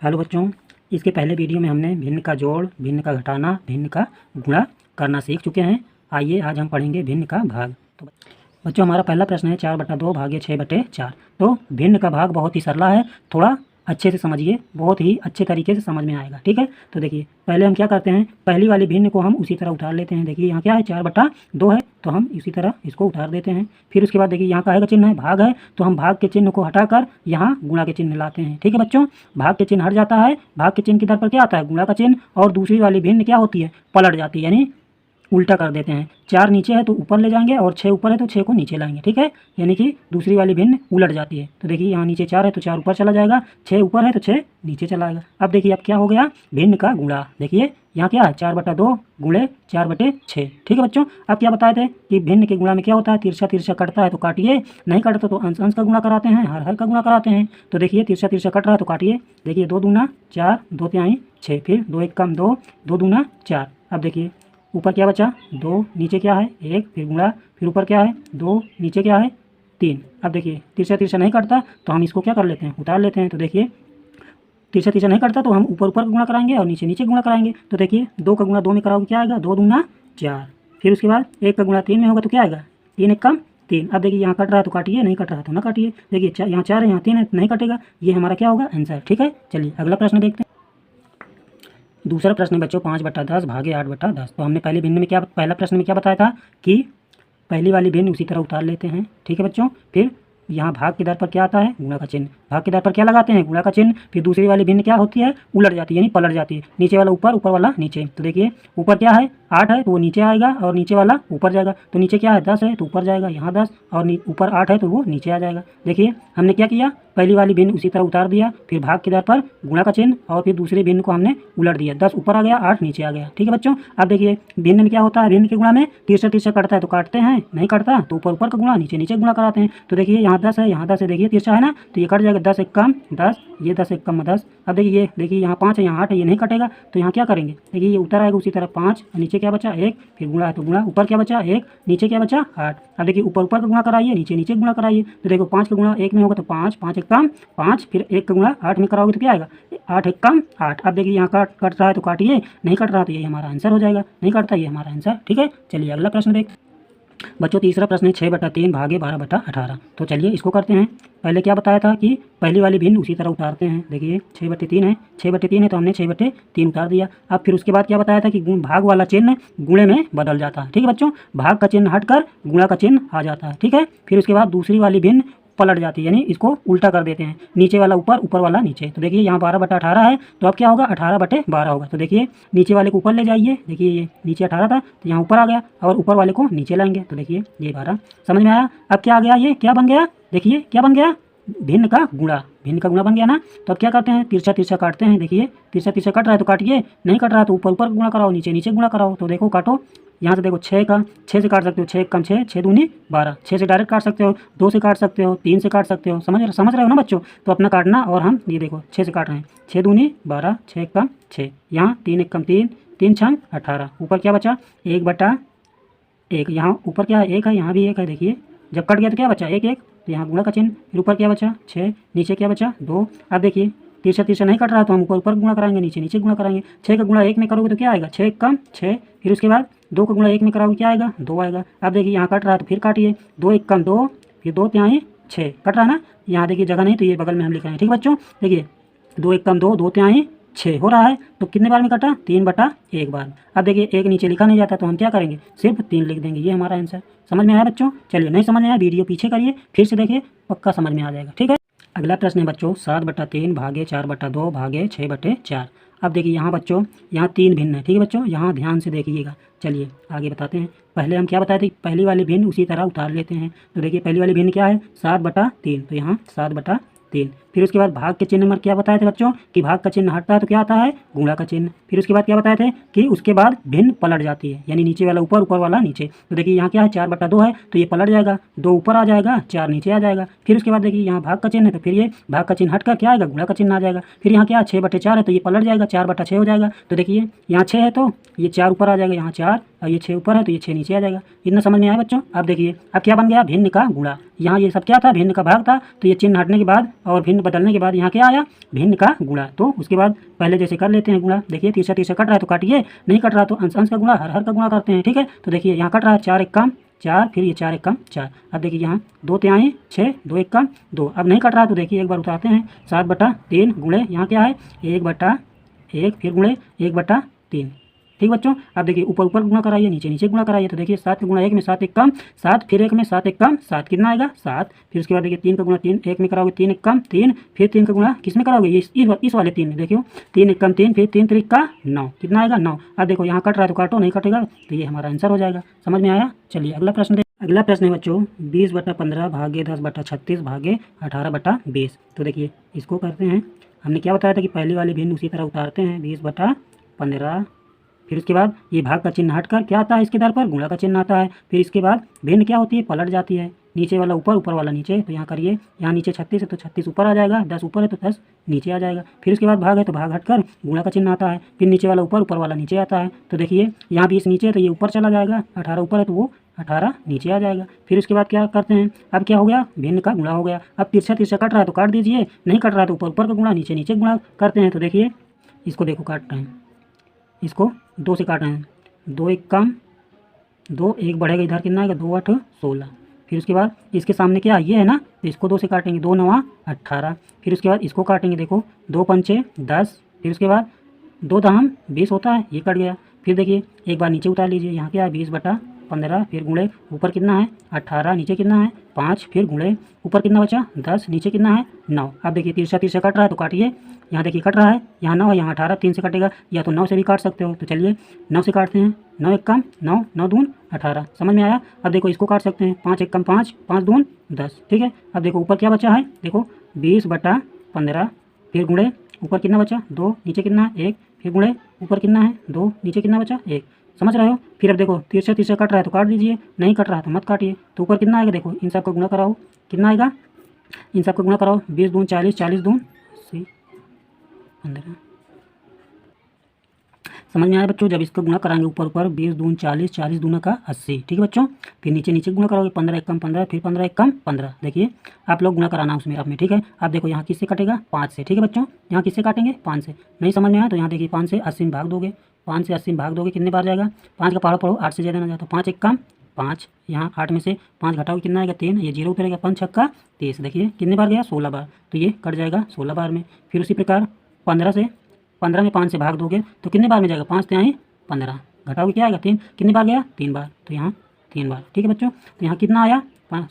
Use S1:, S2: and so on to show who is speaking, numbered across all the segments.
S1: Hello बच्चों, इसके पहले वीडियो में हमने भिन्न का जोड़, भिन्न का घटाना, भिन्न का गुणा करना सीख चुके हैं। आइए आज हम पढ़ेंगे भिन्न का भाग। तो बच्चों हमारा पहला प्रश्न है 4/2 भागे 6/4। तो भिन्न का भाग बहुत ही सरल है, थोड़ा अच्छे से समझिए, बहुत ही अच्छे तरीके से समझ में आएगा। ठीक है, तो देखिए पहले हम क्या करते हैं, पहली वाली भिन्न को हम उसी तरह उतार लेते हैं। देखिए यहाँ क्या है, 4/2 है, तो हम इसी तरह इसको उतार देते हैं। फिर उसके बाद देखिए यहाँ का है चिन्ह है, भाग है, तो हम भाग के चिन्ह को हटाकर यहाँ गुणा के चिन्ह लाते हैं। ठीक है बच्चों, भाग के चिन्ह हट जाता है, भाग के चिन्ह की दर पर क्या आता है, गुणा का चिन्ह, और दूसरी वाली भिन्न क्या होती है, पलट जाती है, यानी उल्टा कर देते हैं। 4 नीचे है तो ऊपर ले जाएंगे, और 6 ऊपर है तो 6 को नीचे लाएंगे। ठीक है, यानी कि दूसरी वाली भिन्न उलट जाती है। तो देखिए यहाँ नीचे 4 है तो 4 ऊपर चला जाएगा, 6 ऊपर है तो 6 नीचे चला आएगा। अब देखिए अब क्या हो गया, भिन्न का गुणा। देखिए यहाँ क्या है, 4/2 गुणे 4/6। ठीक है बच्चों, अब क्या बताए थे कि भिन्न के गुणा में क्या होता है, तिरछा तिरछा कटता है तो काटिए, नहीं कटता तो अंश अंश का गुणा कराते हैं, हर हर का गुणा कराते हैं। तो देखिए तिरछा तिरछा कट रहा है तो काटिए। देखिए 2 दूना 4, 2 तिहाई 6, फिर 2 1 कम 2, 2 दूना 4। अब देखिए ऊपर क्या बचा, 2, नीचे क्या है 1, फिर गुणा, फिर ऊपर क्या है 2, नीचे क्या है 3। अब देखिए तिरछा तिरछा नहीं कटता तो हम इसको क्या कर लेते हैं, उतार लेते हैं। तो देखिए तिरछा तिरछा नहीं कटता तो हम ऊपर ऊपर गुणा कराएंगे और नीचे नीचे गुणा कराएंगे। तो देखिए 2 का गुणा 2 में कराओगे क्या आएगा, 2 दूना 4। फिर उसके बाद 1 का गुणा 3 में होगा तो क्या आएगा, 3 1 कम 3। अब देखिए यहाँ कट रहा है तो काटिए, नहीं कट रहा है तो ना काटिए। देखिए यहाँ 4 है, यहाँ 3 है, नहीं कटेगा। ये हमारा क्या होगा, आंसर। ठीक है, चलिए अगला प्रश्न देखते हैं। दूसरा प्रश्न बच्चों 5/10 भागे 8/10। तो हमने पहली भिन्न में क्या, पहला प्रश्न में क्या बताया था कि पहली वाली भिन्न उसी तरह उतार लेते हैं। ठीक है बच्चों, फिर यहाँ भाग की दर पर क्या आता है, गुणा का चिन्ह, भाग की दर पर क्या लगाते हैं, गुणा का चिन्ह। फिर दूसरी वाली भिन्न क्या होती है, उलट जाती है, यानी पलट जाती है। नीचे वाला ऊपर, ऊपर वाला नीचे। तो देखिए ऊपर क्या है 8 है तो वो नीचे आएगा, और नीचे वाला ऊपर जाएगा। तो नीचे क्या है 10 है तो ऊपर जाएगा, यहाँ 10, और ऊपर 8 है तो वो नीचे आ जाएगा। देखिए हमने क्या किया, पहली वाली भिन्न उसी तरह उतार दिया, फिर भाग की दर पर गुणा का चिन्ह, और फिर दूसरी भिन्न को हमने उलट दिया। 10 ऊपर आ गया, 8 नीचे आ गया। ठीक है बच्चों, अब देखिए भिन्न में क्या होता है, भिन्न के गुणा में तिरछा तिरछा कटता है तो काटते हैं, नहीं कटता तो ऊपर ऊपर का गुणा, नीचे नीचे गुणा कराते हैं। तो देखिए यहाँ 10 है, यहाँ 10 है, देखिए तिरछा है ना, तो ये कट जाएगा, 10 1 कम 10, ये 10 1 कम 10। अब देखिए यहाँ 5 है, यहाँ 8 है, ये नहीं कटेगा, तो यहाँ क्या करेंगे, देखिए ये उतर आएगा उसी तरह 5, नीचे क्या बचा 1, फिर गुणा है तो गुणा, ऊपर क्या बचा 1, नीचे क्या बचा 8। अब देखिए ऊपर ऊपर का गुणा कराइए, नीचे नीचे गुणा कराइए। तो देखो 5 का गुणा 1 में होगा तो 5, 5 1 कम 5, फिर 1 का गुणा 8 में कराओगे तो क्या आएगा, 8 1 कम 8। अब देखिए यहाँ कट रहा है तो काटिए, नहीं कट रहा तो ये हमारा आंसर हो जाएगा, नहीं कटता ये हमारा आंसर। ठीक है, चलिए अगला प्रश्न देखते हैं बच्चों। तीसरा प्रश्न है 6/3 भागे 12/18। तो चलिए इसको करते हैं। पहले क्या बताया था कि पहली वाली भिन्न उसी तरह उतारते हैं। देखिए 6/3 है, 6/3 है तो हमने 6/3 उतार दिया। अब फिर उसके बाद क्या बताया था कि भाग वाला चिन्ह गुणे में बदल जाता है। ठीक है बच्चों, भाग का चिन्ह हटकर गुणा का चिन्ह आ जाता है। ठीक है, फिर उसके बाद दूसरी वाली भिन्न पलट जाती है, यानी इसको उल्टा कर देते हैं, नीचे वाला ऊपर, ऊपर वाला नीचे। तो देखिए यहाँ 12/18 है तो अब क्या होगा, 18/12 होगा। तो देखिए नीचे वाले को ऊपर ले जाइए, देखिए ये नीचे 18 था तो यहाँ ऊपर आ गया, और ऊपर वाले को नीचे लाएंगे। तो देखिए ये 12 समझ में आया। अब क्या आ गया, ये क्या बन गया, देखिए क्या बन गया, भिन्न का गुणा, भिन्न का गुणा बन गया ना। तो अब क्या करते हैं, तिरछा तिरछा काटते हैं। देखिए तिरछा तिरछा कट रहा है तो काटिए, नहीं कट रहा तो ऊपर ऊपर गुणा कराओ, नीचे नीचे गुणा कराओ। तो देखो काटो, यहाँ से देखो 6 से काट सकते हो, 6 कम 6, 6 दूनी 12, 6 से डायरेक्ट काट सकते हो, 2 से काट सकते हो, 3 से काट सकते हो। समझ रहे हो ना बच्चों, तो अपना काटना। और हम ये देखो 6 से काट रहे हैं, 6 दूनी 12, 6 कम 6, यहाँ 3 1 कम 3, 3 6 18, ऊपर क्या बचा 1/1, यहाँ ऊपर क्या है 1 है, यहाँ भी 1 है। देखिए जब कट गया तो क्या बचा 1 1, तो यहाँ गुणा का चिन्ह, फिर ऊपर क्या बचा 6, नीचे क्या बचा 2। अब देखिए तिरछा तिरछा नहीं कट रहा तो हम ऊपर ऊपर गुणा कराएंगे, नीचे नीचे गुणा कराएंगे। 6 का गुणा 1 में करोगे तो क्या आएगा, 6 कम 6, फिर उसके बाद 2 का गुणा 1 में कराओगे क्या आएगा, 2 आएगा। अब देखिए यहाँ कट रहा है तो फिर काटिए, 2 1 कम 2, फिर 2 तिहाई 6, कट रहा है ना, यहाँ देखिए जगह नहीं तो ये बगल में हम लिख रहे हैं। ठीक बच्चों, देखिए 2 1 कम 2, 2 तिहाई 6 हो रहा है, तो कितने बार में कटा, 3/1 बार। अब देखिए 1 नीचे लिखा नहीं जाता तो हम क्या करेंगे, सिर्फ 3 लिख देंगे, ये हमारा आंसर। समझ में आया बच्चों, चलिए नहीं समझ में आया वीडियो पीछे करिए, फिर से देखिए, पक्का समझ में आ जाएगा। ठीक है, अगला प्रश्न है बच्चों 7/3 भागे 4/2 भागे 6/4। अब देखिए यहाँ बच्चों, यहाँ 3 भिन्न है। ठीक है बच्चों, यहाँ ध्यान से देखिएगा। चलिए आगे बताते हैं। पहले हम क्या बताए थे, पहली वाली भिन्न उसी तरह उतार लेते हैं। तो देखिए पहली वाली भिन्न क्या है, 7/3, तो यहाँ 7/3। फिर उसके बाद भाग के चिन्ह में क्या बताए थे बच्चों, कि भाग का चिन्ह हटता है तो क्या आता है, गुणा का चिन्ह। फिर उसके बाद क्या बताए थे कि उसके बाद भिन्न पलट जाती है, यानी नीचे वाला ऊपर, ऊपर वाला नीचे। तो देखिए यहाँ क्या है 4/2 है तो ये पलट जाएगा, 2 ऊपर आ जाएगा, 4 नीचे आ जाएगा। फिर उसके बाद देखिए यहाँ भाग का चिन्ह है तो फिर ये भाग का चिन्ह हटकर क्या आएगा, गुणा का चिन्ह आ जाएगा। फिर यहाँ क्या 6/4 है तो ये पलट जाएगा, 4/6 हो जाएगा। तो देखिए यहाँ 6 है तो ये 4 ऊपर आ जाएगा, यहाँ 4, और ये 6 ऊपर है तो ये 6 नीचे आ जाएगा। इतना समझ में आया बच्चों। अब देखिए अब क्या बन गया, भिन्न का गुणा। यहाँ ये सब क्या था, भिन्न का भाग था, तो ये चिन्ह हटने के बाद और भिन्न बदलने के बाद यहाँ क्या आया, भिन्न का गुणा। तो उसके बाद पहले जैसे कर लेते हैं गुणा। देखिए तिरछा तिरछा कट रहा है तो काटिए, नहीं कट रहा तो अंश अंश का गुणा, हर हर का गुणा करते हैं। ठीक है, तो देखिए यहाँ कट रहा है 4 एक कम 4, फिर ये 4 एक कम 4। अब देखिए यहाँ 2 तिहाई 6, 2 एक कम 2। अब नहीं कट रहा तो देखिए एक बार उतारते हैं, 7/3 गुणे यहाँ क्या है 1/1, फिर गुणे 1/3। ठीक बच्चों, अब देखिए ऊपर ऊपर गुणा कराइए, नीचे नीचे गुणा कराइए। तो देखिए 7 का गुणा 1 में 7 एक कम 7, फिर 1 में 7 एक कम 7, कितना आएगा 7। फिर उसके बाद देखिए 3 का गुणा 3, 1 में कराओगे 3 एक कम 3, फिर 3 का गुणा किस में कराओगे, इस वाले 3 में। देखियो 3 एक कम 3, फिर 3 3 का 9, कितना आएगा 9। अब देखो यहाँ कट रहा है तो काटो, नहीं कटेगा तो ये हमारा आंसर हो जाएगा। समझ में आया। चलिए अगला प्रश्न अगला प्रश्न है बच्चों 20/15 भागे 10/36 भागे 18/20। तो देखिए इसको करते हैं। हमने क्या बताया था कि पहली वाली भिन्न उसी तरह उतारते हैं, 20/15। फिर उसके बाद ये भाग का चिन्ह हटकर क्या आता है, इसके आधार पर गुणा का चिन्ह आता है। फिर इसके बाद भिन्न क्या होती है, पलट जाती है, नीचे वाला ऊपर, ऊपर वाला नीचे। तो यहाँ करिए, यहाँ नीचे 36 है तो 36 ऊपर आ जाएगा, 10 ऊपर है तो 10 नीचे आ जाएगा। फिर उसके बाद भाग है तो भाग हटकर गुणा का चिन्ह आता है, फिर नीचे वाला ऊपर, ऊपर वाला नीचे आता है। तो देखिए यहाँ 20 नीचे है तो ये ऊपर चला जाएगा, 18 ऊपर है तो वो 18 नीचे आ जाएगा। फिर उसके बाद क्या करते हैं, अब क्या हो गया, भिन्न का गुणा हो गया। अब तिरछा तिरछा कट रहा है तो काट दीजिए, नहीं कट रहा है तो ऊपर ऊपर का गुणा, नीचे नीचे गुणा करते हैं। तो देखिए इसको देखो काट रहे हैं, इसको 2 से काट रहे हैं, 2 एक कम 2, 1 बढ़ेगा इधर, कितना आएगा 2 8 16। फिर उसके बाद इसके सामने क्या ये है ना, तो इसको 2 से काटेंगे, 2 9 18। फिर उसके बाद इसको काटेंगे, देखो 2 पंचे 10। फिर उसके बाद 2 दहम 20 होता है, ये कट गया। फिर देखिए एक बार नीचे उतार लीजिए, यहाँ क्या है 20/15, फिर गुणे ऊपर कितना है 18, नीचे कितना है 5, फिर गुणे ऊपर कितना बचा 10, नीचे कितना है 9। अब देखिए तिरछा तिरछा कट रहा है तो काटिए, यहाँ देखिए कट रहा है, यहाँ 9 है, यहाँ 18, 3 से कटेगा, या तो 9 से भी काट सकते हो। तो चलिए 9 से काटते हैं, 9 एक कम 9, 9 दून 18। समझ में आया। अब देखो इसको काट सकते हैं, 5 एक कम 5, 5 दून 10। ठीक है, अब देखो ऊपर क्या बचा है, देखो 20/15, फिर गुणे ऊपर कितना बचा 2, नीचे कितना है 1, फिर गुणे ऊपर कितना है 2, नीचे कितना बचा 1। समझ रहे हो। फिर अब देखो तिरछा तिरछा कट रहा है तो काट दीजिए, नहीं कट रहा है तो मत काटिए। तो ऊपर कितना आएगा, देखो इन सब का गुणा कराओ, कितना आएगा, इन सब का गुणा कराओ, 20 दून 40, 40 दून 80, 15। समझ में आया बच्चों। जब इसका गुणा कराएंगे ऊपर ऊपर, 20 दून 40, 40 दूना का 80। ठीक है बच्चों, फिर नीचे नीचे गुणा करोगे, 15 एक कम 15, फिर 15 एक कम 15। देखिए आप लोग गुणा कराना उसमें अपने। ठीक है, आप देखो यहाँ किससे कटेगा 5 से। ठीक है बच्चों, यहाँ किससे काटेंगे 5 से। नहीं समझ में आया तो यहाँ देखिए 5 से 80 में भाग दोगे, 5 से 80 में भाग दोगे, कितने बार जाएगा, 5 का पहाड़ पढ़ो 8 से ज़्यादा ना जाए। तो 5 एक कम 5, यहाँ 8 में से 5 घटाओगे कितना आएगा 3, ये 0 उतरेगा, 5 छक्का 30। देखिए कितने बार गया 16 बार, तो ये कट जाएगा 16 बार में। फिर उसी प्रकार 15 में 5 से भाग दोगे तो कितने बार में जाएगा, 5 तिहाई 15, घटाओगे क्या आएगा 3, कितने बार गया 3 बार, तो यहाँ 3 बार। ठीक है बच्चों, तो यहाँ कितना आया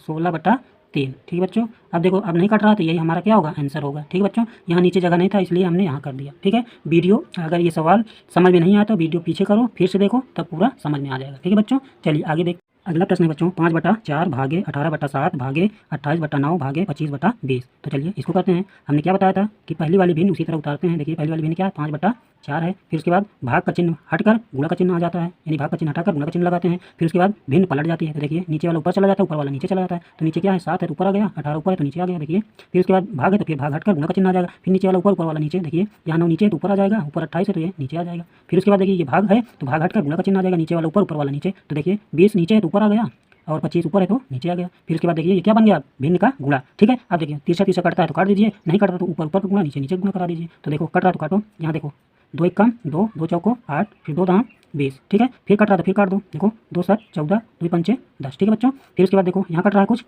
S1: 16/3। ठीक है बच्चों, अब देखो अब नहीं कट रहा तो यही हमारा क्या होगा आंसर होगा। ठीक है बच्चों, यहाँ नीचे जगह नहीं था इसलिए हमने यहाँ कर दिया। ठीक है, वीडियो अगर ये सवाल समझ में नहीं आया तो वीडियो पीछे करो, फिर से देखो, तब पूरा समझ में आ जाएगा। ठीक है बच्चों, चलिए आगे देख। अगला प्रश्न है बच्चों 5/4 भागे 18/7 भागे 28/9 भागे 25/20। तो चलिए इसको करते हैं। हमने क्या बताया था कि पहली वाली भिन्न उसी तरह उतारते हैं। देखिए पहली वाली भिन्न क्या है 5/4 है, फिर उसके बाद भाग का चिन्ह हटकर गुणा का चिन्ह आ जाता है, यानी भाग का चिन्ह हटाकर गुणा का चिन्ह लगाते हैं। फिर उसके बाद भिन्न पलट जाती है, तो देखिए नीचे वाला ऊपर चला जाता है, ऊपर वाला नीचे चला जाता है। तो नीचे क्या है 7 है तो ऊपर आ गया, 18 ऊपर है तो नीचे आ गया। देखिए फिर उसके बाद भाग है तो फिर भाग हटकर गुणा का चिन्ह आ जाएगा, फिर नीचे वाला ऊपर, ऊपर वाला नीचे। देखिए यहाँ 9 नीचे है तो ऊपर आ जाएगा, ऊपर 28 है तो ये नीचे आ जाएगा। फिर उसके बाद देखिए ये भाग है तो भाग हटकर गुणा का चिन्ह आ जाएगा, नीचे वाला ऊपर, ऊपर वाला नीचे। तो देखिए 20 नीचे है तो ऊपर आ गया और 25 ऊपर है तो नीचे आ गया। फिर उसके बाद देखिए ये क्या बन गया भिन्न का गुणा। ठीक है, अब देखिए तिरछा तिरछा कटता है तो काट दीजिए, नहीं कटता तो ऊपर ऊपर का गुणा, नीचे नीचे गुणा करा दीजिए। तो देखो कट रहा तो काटो, यहाँ देखो 2 एक कम 2, 2 चौको 8, फिर 2 दाम 20। ठीक है, फिर कट रहा तो फिर काट दो, देखो 2 7 14, 2 पंचे 10। ठीक है बच्चों, फिर उसके बाद देखो यहाँ कट रहा है कुछ,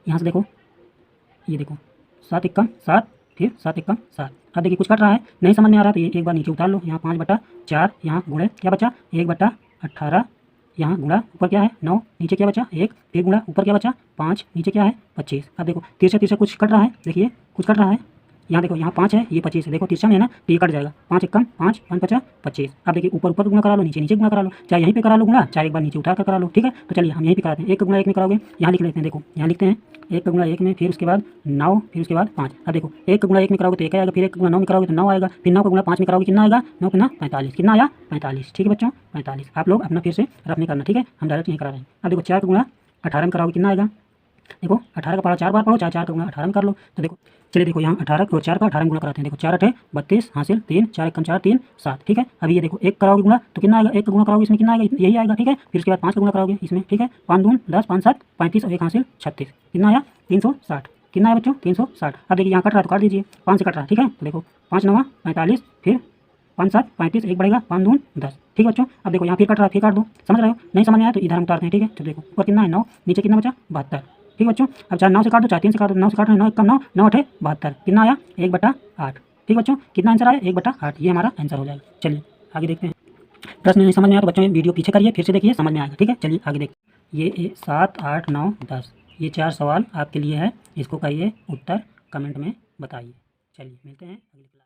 S1: यहाँ से देखो ये देखो 7 एक कम 7, फिर 7 एक कम 7। अब देखिए कुछ कट रहा है, नहीं समझ में आ रहा तो ये एक बार नीचे उतार लो। यहाँ 5/4, यहाँ गुणे क्या बचा 1/18, यहाँ गुणा ऊपर क्या है 9, नीचे क्या बचा 1, फिर गुणा ऊपर क्या बचा 5, नीचे क्या है 25। अब देखो तिरछा तिरछा कुछ कट रहा है, देखिए कुछ कट रहा है, यहाँ देखो यहाँ 5 है, ये 25 है। देखो तिरछा में है ना तो ये कट जाएगा, 5 एक कम 5, 5 5 25। अब देखिए ऊपर ऊपर गुणा करा लो, नीचे नीचे गुणा करा लो, चाहे यहीं पे करा लो गुणा, चाहे एक बार नीचे उठा कर करा लो। ठीक है, तो चलिए हम यहीं पे कराते हैं। 1 का गुणा 1 में कराओगे, यहाँ लिख लेते हैं, देखो यहाँ लिखते हैं 1 का गुणा 1 में, फिर उसके बाद 9, फिर उसके बाद 5। अब देखो 1 का गुणा 1 में कराओगे तो 1 आएगा, फिर 1 का गुणा 9 में कराओगे तो 9 आएगा, फिर 9 का गुणा 5 में कराओगे कितना आएगा 9 गुना 45, कितना आया 45। ठीक है बच्चों 45। आप लोग अपना फिर से रफ नहीं करना। ठीक है, हम डायरेक्ट यहीं करा रहे हैं। अब देखो 4 का गुणा 18 में कराओगे कितना आएगा, देखो 18 का पढ़ा 4 बार पढ़ो, चाहे 4 का गुणा 18 में कर लो। तो देखो चलिए देखो यहाँ 18 को 4 का 18 में गुणा कराते हैं। देखो 4 8 32 हासिल 3, 4 1 4 3 7। ठीक है, अभी ये देखो 1 कराओगे गुणा तो कितना आएगा, 1 का गुणा कराओगे इसमें कितना आएगा यही आएगा। ठीक है, फिर उसके बाद 5 का गुणा कराओगे इसमें। ठीक है, 5 दून 10, 5 7 35 और 1 हासिल 36, कितना आया 360। कितना है बच्चों 360। अब देखिए यहाँ कट रहा है तो काट दीजिए, 5 से कट रहा है, ठीक है। तो देखो 5 9 45, फिर 5 7 35, एक बढ़ेगा 5 2 10, ठीक है बच्चों। अब देखो यहाँ फिर कट रहा है, फिर काट दो, समझ रहे हो। नहीं समझ में आया तो इधर हम उतारते हैं, ठीक है। तो देखो ऊपर कितना है 9, नीचे कितना बचा 72, ठीक है बच्चों। अब चाहे 9 से काट दो, चाहे 3 से काट दो, 9 से काट रहे हैं, 9 कम 9 9 8 72, कितना आया 1/8, ठीक बच्चों। कितना आंसर आया 1/8, ये हमारा आंसर हो जाएगा। चलिए आगे देखते हैं। प्रश्न नहीं समझ में आया तो बच्चों वीडियो पीछे करिए, फिर से देखिए, समझ में आएगा, ठीक है। चलिए आगे देखिए। ये 7 8 9 10, ये 4 सवाल आपके लिए है, इसको कहिए उत्तर कमेंट में बताइए। चलिए मिलते हैं अगली क्लास।